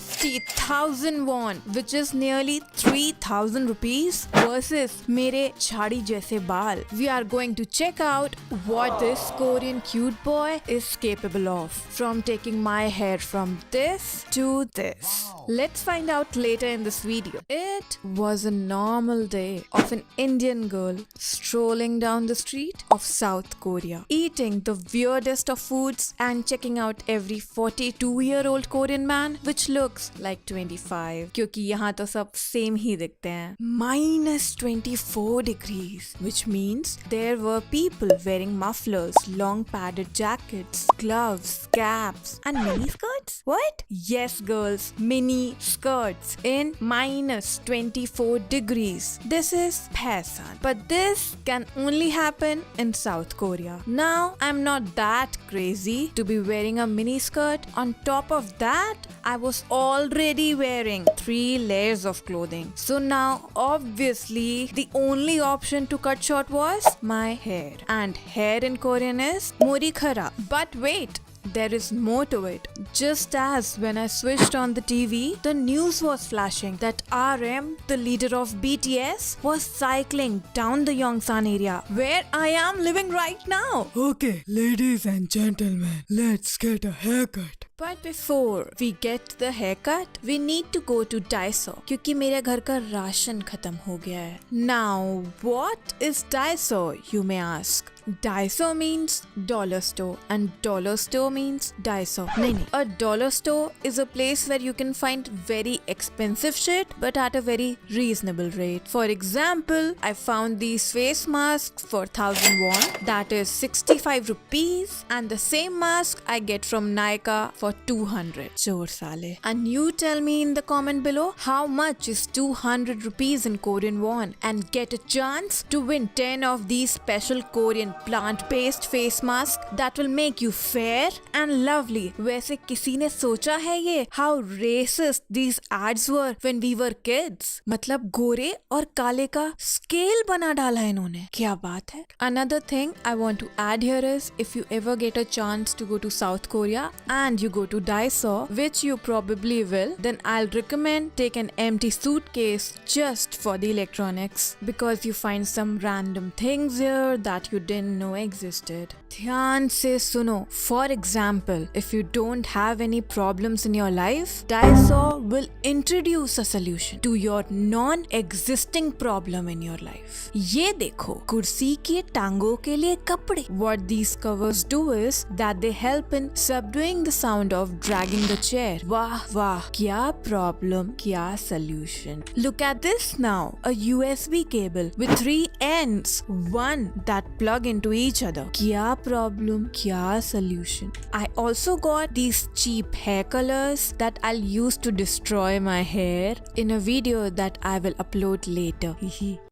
50,000 won, which is nearly 3,000 rupees versus mere chhadi jaise baal. We are going to check out what this Korean cute boy is capable of, from taking my hair from this to this. Let's find out later in this video. It was a normal day of an Indian girl strolling down the street of South Korea, eating the weirdest of foods and checking out every 42-year-old Korean man which looks like 25, क्योंकि यहाँ तो सब same ही दिखते हैं. -24 degrees, which means there were people wearing mufflers, long padded jackets, gloves, caps and mini skirts. What? Yes girls, mini skirts in -24 degrees. This is Paisan, but this can only happen in South Korea. Now I'm not that crazy to be wearing a mini skirt. On top of that, I was already wearing 3 layers of clothing. So now obviously the only option to cut short was my hair. And hair in Korean is mori khara. But wait, there is more to it. Just as when I switched on the TV, the news was flashing that RM, the leader of BTS, was cycling down the Yongsan area where I am living right now. Okay, ladies and gentlemen, let's get a haircut. But before we get the haircut, we need to go to Daiso क्योंकि मेरे घर का ration खत्म हो गया है. Now, what is Daiso, you may ask? Daiso means dollar store and dollar store means Daiso. नहीं. A dollar store is a place where you can find very expensive shit but at a very reasonable rate. For example, I found these face masks for 1000 won, that is 65 rupees, and the same mask I get from Nykaa for 200. Chor sale. And you tell me in the comment below how much is 200 rupees in Korean won and get a chance to win 10 of these special Korean plant-based face mask that will make you fair and lovely. वैसे किसी ने सोचा है ये how racist these ads were when we were kids? मतलब गोरे और काले का scale बना डाला है इन्होंने. क्या बात है? Another thing I want to add here is if you ever get a chance to go to South Korea and you go to Daiso, which you probably will, then I'll recommend take an empty suitcase just for the electronics because you find some random things here that you didn't know existed. ध्यान से सुनो. For example, if you don't have any problems in your life, Daiso will introduce a solution to your non-existing problem in your life. ये देखो, कुर्सी के टांगों के लिए कपड़े. What these covers do is that they help in subduing the sound of dragging the chair. वाह वाह, क्या problem, क्या solution. Look at this now. A USB cable with 3 ends, one that plug into each other. क्या problem, क्या solution. I also got these cheap hair colors that I'll use to destroy my hair in a video that I will upload later.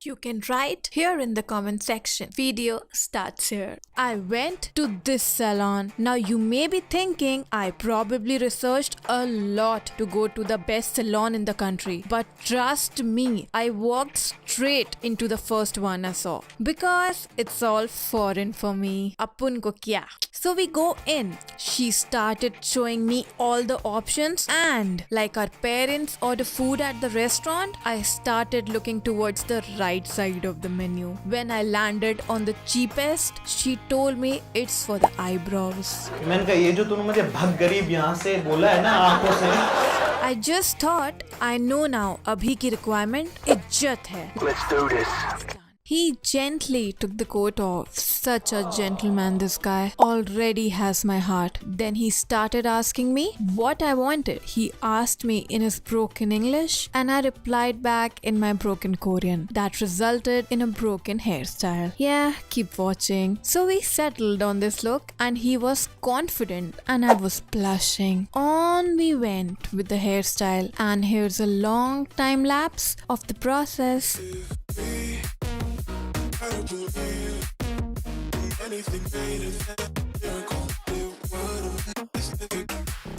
You can write here in the comment section. Video starts here. I went to this salon. Now you may be thinking I probably researched a lot to go to the best salon in the country. But trust me, I walked straight into the first one I saw. Because it's all foreign for me. Apun ko kya? So we go in. She started showing me all the options and like our parents order food at the restaurant, I started looking towards the right side of the menu. When I landed on the cheapest, she told me it's for the eyebrows. मैंने कहा ये जो तूने मुझे भग गरीब यहाँ से बोला है ना आंखों से. I just thought I know now अभी की requirement इज्जत है. Let's do this. He gently took the coat off. Such a gentleman, this guy. Already has my heart. Then he started asking me what I wanted. He asked me in his broken English and I replied back in my broken Korean. That resulted in a broken hairstyle. Yeah, keep watching. So we settled on this look and he was confident and I was blushing. On we went with the hairstyle and here's a long time lapse of the process. Anything made it, you're gonna do what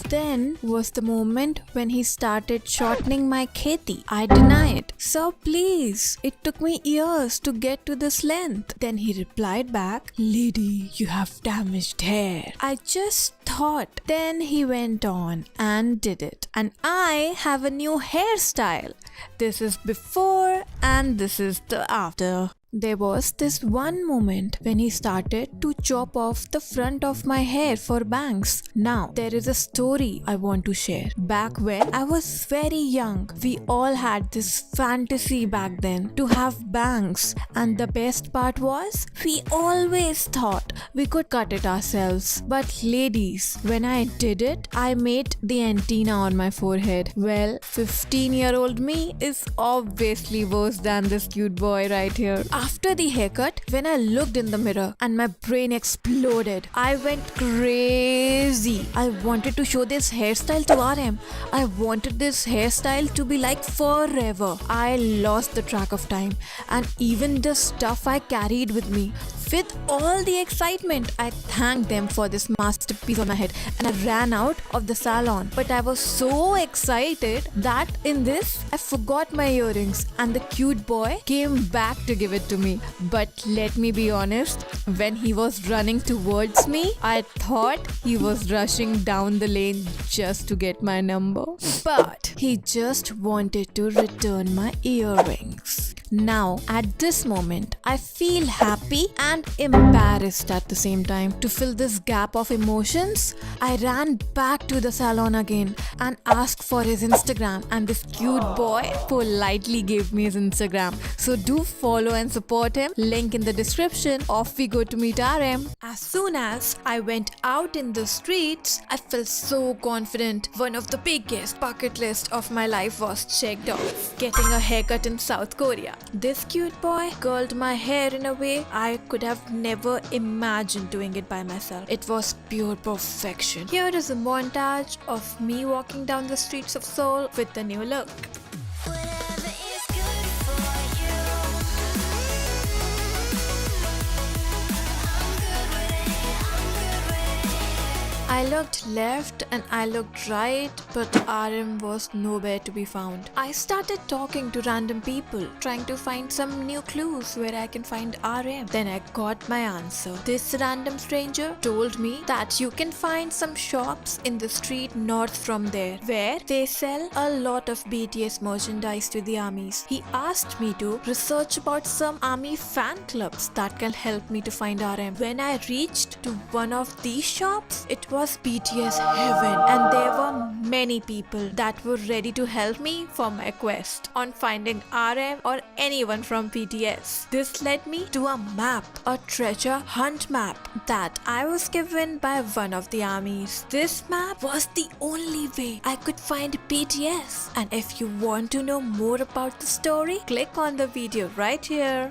Then was the moment when he started shortening my kheti. I denied. Sir, please. It took me years to get to this length. Then he replied back, lady, you have damaged hair. I just thought. Then he went on and did it. And I have a new hairstyle. This is before and this is the after. There was this one moment when he started to chop off the front of my hair for bangs. Now, there is a story I want to share. Back when I was very young, we all had this fantasy back then to have bangs. And the best part was, we always thought we could cut it ourselves. But ladies, when I did it, I made the antenna on my forehead. Well, 15-year-old me is obviously worse than this cute boy right here. After the haircut, when I looked in the mirror and my brain exploded, I went crazy. I wanted to show this hairstyle to RM. I wanted this hairstyle to be like forever. I lost the track of time and even the stuff I carried with me. With all the excitement, I thanked them for this masterpiece on my head and I ran out of the salon. But I was so excited that in this, I forgot my earrings and the cute boy came back to give it to me. But let me be honest, when he was running towards me, I thought he was rushing down the lane just to get my number. But he just wanted to return my earrings. Now, at this moment, I feel happy and embarrassed at the same time. To fill this gap of emotions, I ran back to the salon again and asked for his Instagram, and this cute boy politely gave me his Instagram. So do follow and support him. Link in the description. Off we go to meet RM. As soon as I went out in the streets, I felt so confident. One of the biggest bucket list of my life was checked off. Getting a haircut in South Korea. This cute boy curled my hair in a way I could have never imagined doing it by myself. It was pure perfection. Here is a montage of me walking down the streets of Seoul with a new look. Whatever is good for you. I'm good with it, I'm good with it. I looked left and I looked right, but RM was nowhere to be found. I started talking to random people, trying to find some new clues where I can find RM. Then I got my answer. This random stranger told me that you can find some shops in the street north from there, where they sell a lot of BTS merchandise to the armies. He asked me to research about some army fan clubs that can help me to find RM. When I reached to one of these shops, it was BTS heaven, and there were many people that were ready to help me for my quest on finding RM or anyone from BTS. This led me to a map, a treasure hunt map that I was given by one of the armies. This map was the only way I could find BTS. And if you want to know more about the story, click on the video right here.